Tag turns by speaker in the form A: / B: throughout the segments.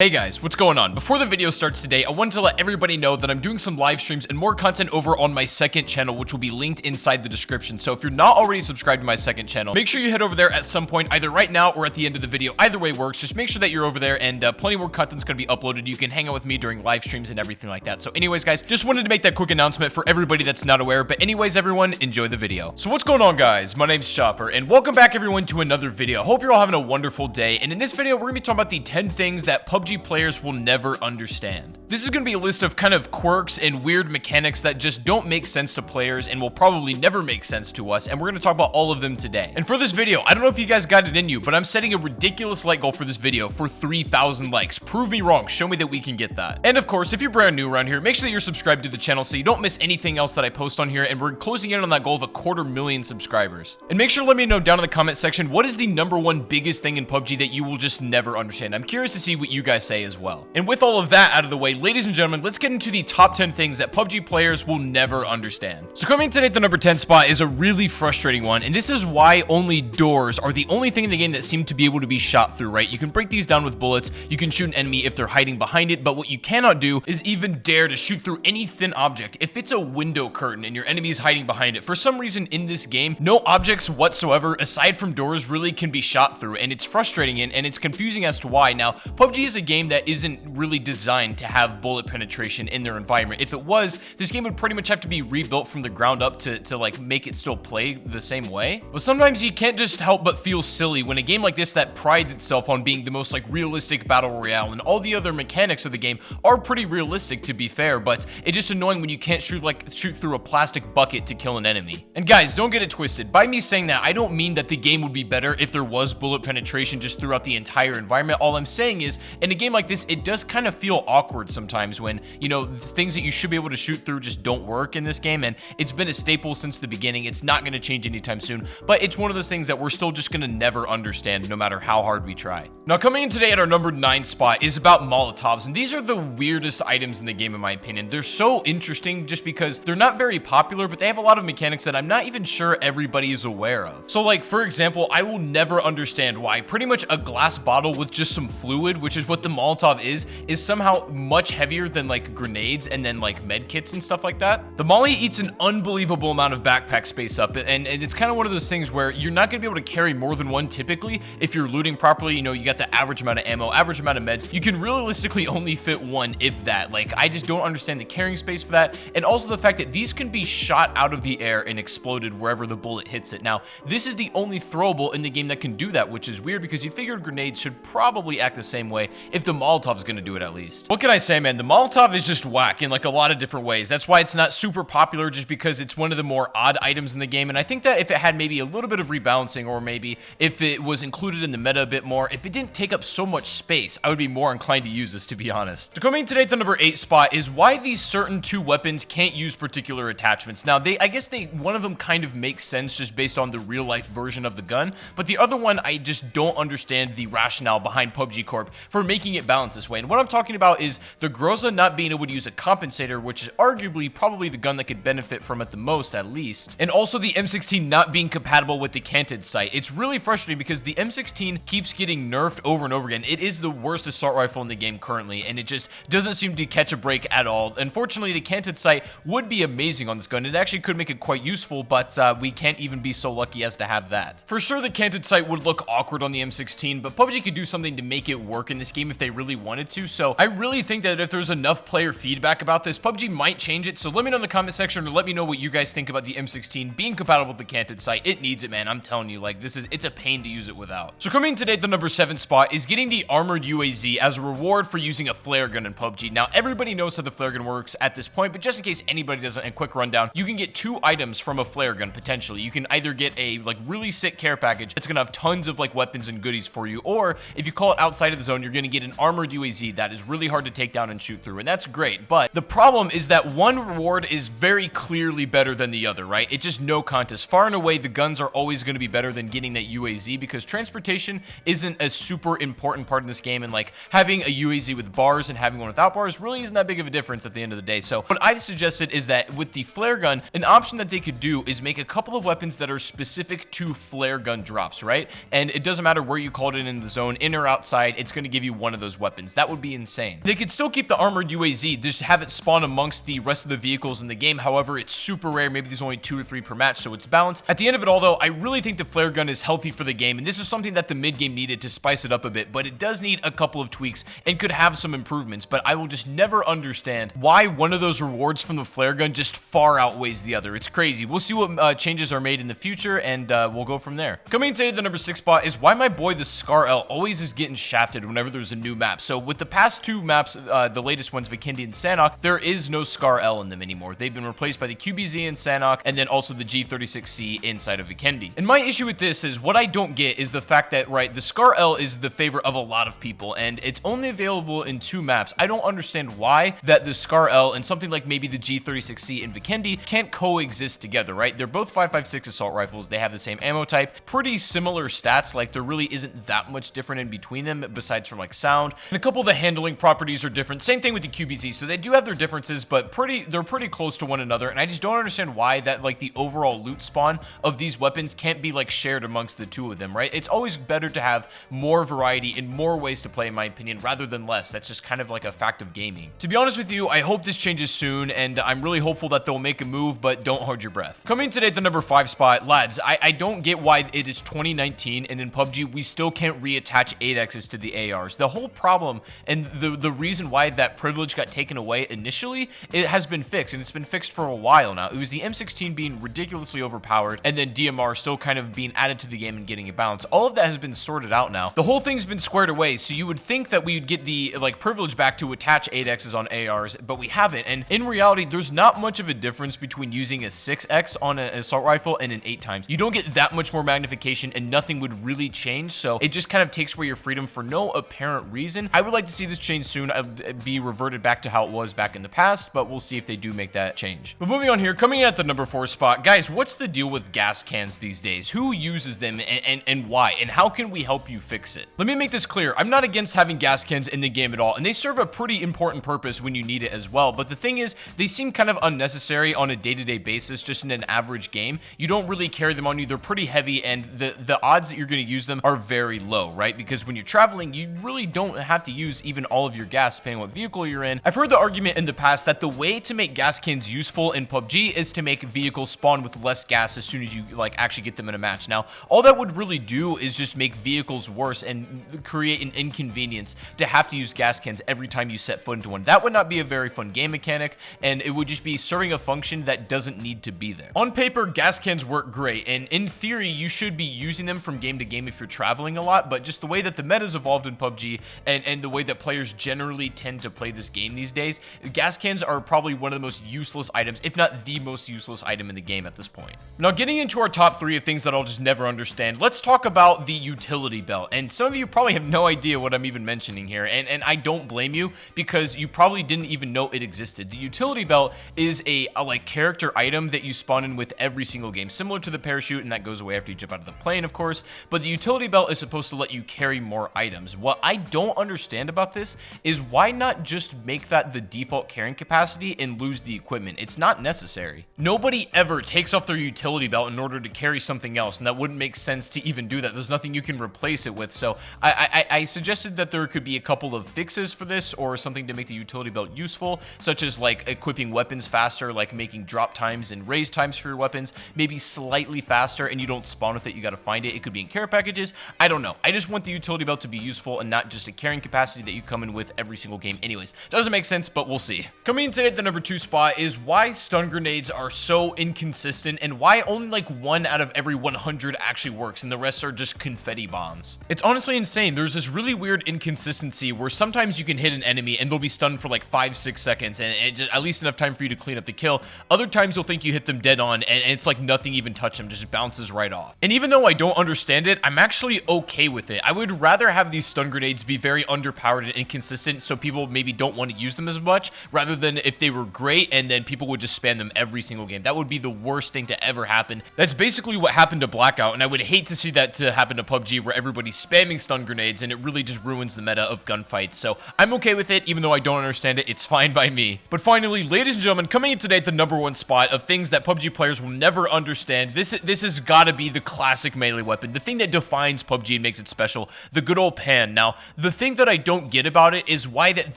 A: Hey guys, what's going on? Before the video starts today, I wanted to let everybody know that I'm doing some live streams and more content over on my second channel, which will be linked inside the description. So if you're not already subscribed to my second channel, make sure you head over there at some point, either right now or at the end of the video. Either way works. Just make sure that you're over there, and plenty more content's going to be uploaded. You can hang out with me during live streams and everything like that. So anyways, guys, just wanted to make that quick announcement for everybody that's not aware. But anyways, everyone, enjoy the video. So what's going on, guys? My name's Chopper, and welcome back, everyone, to another video. Hope you're all having a wonderful day. And in this video, we're going to be talking about the 10 things that PUBG players will never understand. This is going to be a list of kind of quirks and weird mechanics that just don't make sense to players and will probably never make sense to us, and we're going to talk about all of them today. And for this video, I don't know if you guys got it in you, but I'm setting a ridiculous like goal for this video for 3,000 likes. Prove me wrong. Show me that we can get that. And of course, if you're brand new around here, make sure that you're subscribed to the channel so you don't miss anything else that I post on here, and we're closing in on that goal of 250,000 subscribers. And make sure to let me know down in the comment section, what is the #1 biggest thing in PUBG that you will just never understand? I'm curious to see what you guys say as well. And with all of that out of the way, ladies and gentlemen, let's get into the top 10 things that PUBG players will never understand. So coming today at the number 10 spot is a really frustrating one, and this is why only doors are the only thing in the game that seem to be able to be shot through, right? You can break these down with bullets, you can shoot an enemy if they're hiding behind it, but what you cannot do is even dare to shoot through any thin object. If it's a window curtain and your enemy is hiding behind it, for some reason in this game, no objects whatsoever aside from doors really can be shot through, and it's frustrating and it's confusing as to why. Now, PUBG is a game that isn't really designed to have bullet penetration in their environment. If it was, this game would pretty much have to be rebuilt from the ground up to like make it still play the same way. But sometimes you can't just help but feel silly when a game like this that prides itself on being the most like realistic battle royale, and all the other mechanics of the game are pretty realistic, to be fair, but it's just annoying when you can't shoot through a plastic bucket to kill an enemy. And guys, don't get it twisted. By me saying that, I don't mean that the game would be better if there was bullet penetration just throughout the entire environment. All I'm saying is, in a game like this, it does kind of feel awkward sometimes when, you know, things that you should be able to shoot through just don't work in this game, and it's been a staple since the beginning. It's not going to change anytime soon, but it's one of those things that we're still just going to never understand no matter how hard we try. Now, coming in today at our number 9 spot is about Molotovs, and these are the weirdest items in the game in my opinion. They're so interesting just because they're not very popular, but they have a lot of mechanics that I'm not even sure everybody is aware of. So like, for example, I will never understand why pretty much a glass bottle with just some fluid, which is what the Molotov is somehow much heavier than like grenades and then like med kits and stuff like that. The Molly eats an unbelievable amount of backpack space up, and it's kind of one of those things where you're not going to be able to carry more than one typically. If you're looting properly, you know, you got the average amount of ammo, average amount of meds, you can realistically only fit one, if that. Like, I just don't understand the carrying space for that, and also the fact that these can be shot out of the air and exploded wherever the bullet hits it. Now, this is the only throwable in the game that can do that, which is weird because you'd figure grenades should probably act the same way if the Molotov is going to do it at least. What can I say, man? The Molotov is just whack in like a lot of different ways. That's why it's not super popular, just because it's one of the more odd items in the game. And I think that if it had maybe a little bit of rebalancing, or maybe if it was included in the meta a bit more, if it didn't take up so much space, I would be more inclined to use this, to be honest. So coming today at the number 8 spot is why these certain 2 weapons can't use particular attachments. Now, I guess one of them kind of makes sense just based on the real life version of the gun, but the other one, I just don't understand the rationale behind PUBG Corp for making it balance this way. And what I'm talking about is the Groza not being able to use a compensator, which is arguably probably the gun that could benefit from it the most, at least. And also the M16 not being compatible with the canted sight. It's really frustrating because the M16 keeps getting nerfed over and over again. It is the worst assault rifle in the game currently, and it just doesn't seem to catch a break at all. Unfortunately, the canted sight would be amazing on this gun. It actually could make it quite useful, but we can't even be so lucky as to have that. For sure, the canted sight would look awkward on the M16, but PUBG could do something to make it work in this game if they really wanted to. So I really think that if there's enough player feedback about this, PUBG might change it. So let me know in the comment section, or let me know what you guys think about the M16 being compatible with the canted sight. It needs it, man. I'm telling you, like, it's a pain to use it without. So coming today at the number 7 spot is getting the armored UAZ as a reward for using a flare gun in PUBG. Now, everybody knows how the flare gun works at this point, but just in case anybody doesn't, a quick rundown, you can get 2 items from a flare gun potentially. You can either get a like really sick care package that's gonna have tons of like weapons and goodies for you, or if you call it outside of the zone, you're gonna get an armored UAZ that is really hard to take down down and shoot through, and that's great. But the problem is that one reward is very clearly better than the other, right? It's just no contest. Far and away, the guns are always going to be better than getting that UAZ, because transportation isn't a super important part in this game, and like having a UAZ with bars and having one without bars really isn't that big of a difference at the end of the day. So what I've suggested is that with the flare gun, an option that they could do is make a couple of weapons that are specific to flare gun drops, right? And it doesn't matter where you called it in the zone, in or outside, it's going to give you one of those weapons. That would be insane. They could still keep the armored UAZ, just have it spawn amongst the rest of the vehicles in the game. However, it's super rare. Maybe there's only 2 or 3 per match, so it's balanced. At the end of it all, though, I really think the flare gun is healthy for the game, and this is something that the mid game needed to spice it up a bit, but it does need a couple of tweaks and could have some improvements. But I will just never understand why one of those rewards from the flare gun just far outweighs the other. It's crazy. We'll see what changes are made in the future, and we'll go from there. Coming today to the number 6 spot is why my boy the Scar L always is getting shafted whenever there's a new map. So with the past 2 maps, the latest ones, Vikendi and Sanhok, there is no Scar L in them anymore. They've been replaced by the QBZ in Sanhok, and then also the G36C inside of Vikendi. And my issue with this is what I don't get is the fact that, right, the Scar L is the favorite of a lot of people, and it's only available in 2 maps. I don't understand why that the Scar L and something like maybe the G36C in Vikendi can't coexist together, right? They're both 5.56 assault rifles. They have the same ammo type, pretty similar stats. Like there really isn't that much different in between them besides from like sound, and a couple of the handling properties are different. Same thing with the QBZ. So they do have their differences, but they're pretty close to one another. And I just don't understand why that like the overall loot spawn of these weapons can't be like shared amongst the 2 of them, right? It's always better to have more variety and more ways to play, in my opinion, rather than less. That's just kind of like a fact of gaming. To be honest with you, I hope this changes soon, and I'm really hopeful that they'll make a move, but don't hold your breath. Coming today at the number 5 spot, lads, I don't get why it is 2019 and in PUBG we still can't reattach 8x's to the ARs. The whole problem and the reason why that privilege got taken away initially, it has been fixed, and it's been fixed for a while now. It was the M16 being ridiculously overpowered, and then DMR still kind of being added to the game and getting a balance. All of that has been sorted out now. The whole thing's been squared away, so you would think that we would get the like privilege back to attach 8x's on ARs, but we haven't. And in reality, there's not much of a difference between using a 6x on an assault rifle and an 8x. You don't get that much more magnification, and nothing would really change, so it just kind of takes away your freedom for no apparent reason. I would like to see this change soon. I'd be reverted back to how it was back in the past, but we'll see if they do make that change. But moving on here, coming in at the number 4 spot, guys, what's the deal with gas cans these days? Who uses them and why? And how can we help you fix it? Let me make this clear. I'm not against having gas cans in the game at all, and they serve a pretty important purpose when you need it as well. But the thing is, they seem kind of unnecessary on a day-to-day basis, just in an average game. You don't really carry them on you. They're pretty heavy, and the odds that you're going to use them are very low, right? Because when you're traveling, you really don't have to use even all of your gas, depending on what vehicle you're in. I've heard the argument in the past that the way to make gas cans useful in PUBG is to make vehicles spawn with less gas as soon as you like actually get them in a match. Now, all that would really do is just make vehicles worse and create an inconvenience to have to use gas cans every time you set foot into one. That would not be a very fun game mechanic, and it would just be serving a function that doesn't need to be there. On paper, gas cans work great, and in theory, you should be using them from game to game if you're traveling a lot, but just the way that the meta's evolved in PUBG and the way that players generally tend to play this game these days, gas cans are probably one of the most useless items, if not the most useless item in the game at this point. Now, getting into our top 3 of things that I'll just never understand, let's talk about the utility belt. And some of you probably have no idea what I'm even mentioning here, and I don't blame you, because you probably didn't even know it existed. The utility belt is a like character item that you spawn in with every single game, similar to the parachute, and that goes away after you jump out of the plane, of course. But the utility belt is supposed to let you carry more items. What I don't understand about this is why not just make that the default carrying capacity and lose the equipment? It's not necessary. Nobody ever takes off their utility belt in order to carry something else, and that wouldn't make sense to even do that. There's nothing you can replace it with. So I suggested that there could be a couple of fixes for this, or something to make the utility belt useful, such as like equipping weapons faster, like making drop times and raise times for your weapons maybe slightly faster, and you don't spawn with it, you got to find it. It could be in care packages. I don't know. I just want the utility belt to be useful and not just a carrying capacity that you come in with every single game anyways. Doesn't make sense, but we'll see. Coming in today at the number 2 spot is why stun grenades are so inconsistent, and why only like 1 out of every 100 actually works and the rest are just confetti bombs. It's honestly insane. There's this really weird inconsistency where sometimes you can hit an enemy and they'll be stunned for like 5-6 seconds and at least enough time for you to clean up the kill. Other times you'll think you hit them dead on and it's like nothing even touched them, just bounces right off. And even though I don't understand it, I'm actually okay with it. I would rather have these stun grenades be very underpowered and inconsistent so people people maybe don't want to use them as much, rather than if they were great and then people would just spam them every single game. That would be the worst thing to ever happen. That's basically what happened to Blackout, and I would hate to see that to happen to PUBG, where everybody's spamming stun grenades and it really just ruins the meta of gunfights. So I'm okay with it, even though I don't understand it. It's fine by me. But finally, ladies and gentlemen, coming in today at the #1 spot of things that PUBG players will never understand, this has got to be the classic melee weapon, the thing that defines PUBG and makes it special, the good old pan. Now, the thing that I don't get about it is why that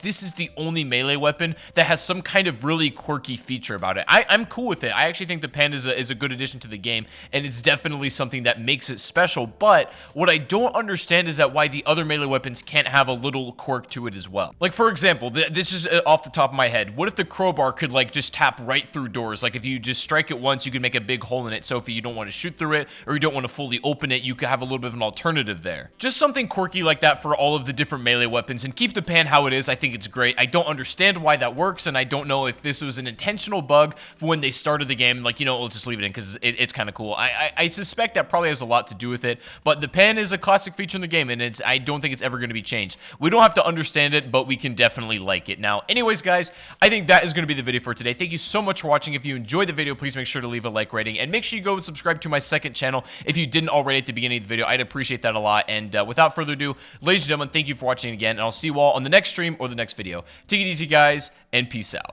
A: this is the only melee weapon that has some kind of really quirky feature about it. I'm cool with it. I actually think the pan is a good addition to the game, and it's definitely something that makes it special. But what I don't understand is that why the other melee weapons can't have a little quirk to it as well. Like, for example, this is off the top of my head. What if the crowbar could, like, just tap right through doors? Like, if you just strike it once, you can make a big hole in it. So if you don't want to shoot through it, or you don't want to fully open it, you could have a little bit of an alternative there. Just something quirky like that for all of the different melee weapons, and keep the pan how it is. I think it's great. I don't understand why that works, and I don't know if this was an intentional bug for when they started the game. Like, you know, let's just leave it in because it's kind of cool. I suspect that probably has a lot to do with it, but the pan is a classic feature in the game, and I don't think it's ever going to be changed. We don't have to understand it, but we can definitely like it. Now, anyways, guys, I think that is going to be the video for today. Thank you so much for watching. If you enjoyed the video, please make sure to leave a like rating, and make sure you go and subscribe to my second channel if you didn't already at the beginning of the video. I'd appreciate that a lot. And without further ado, ladies and gentlemen, thank you for watching again, and I'll see you all on the next stream or the next video. Take it easy, guys, and peace out.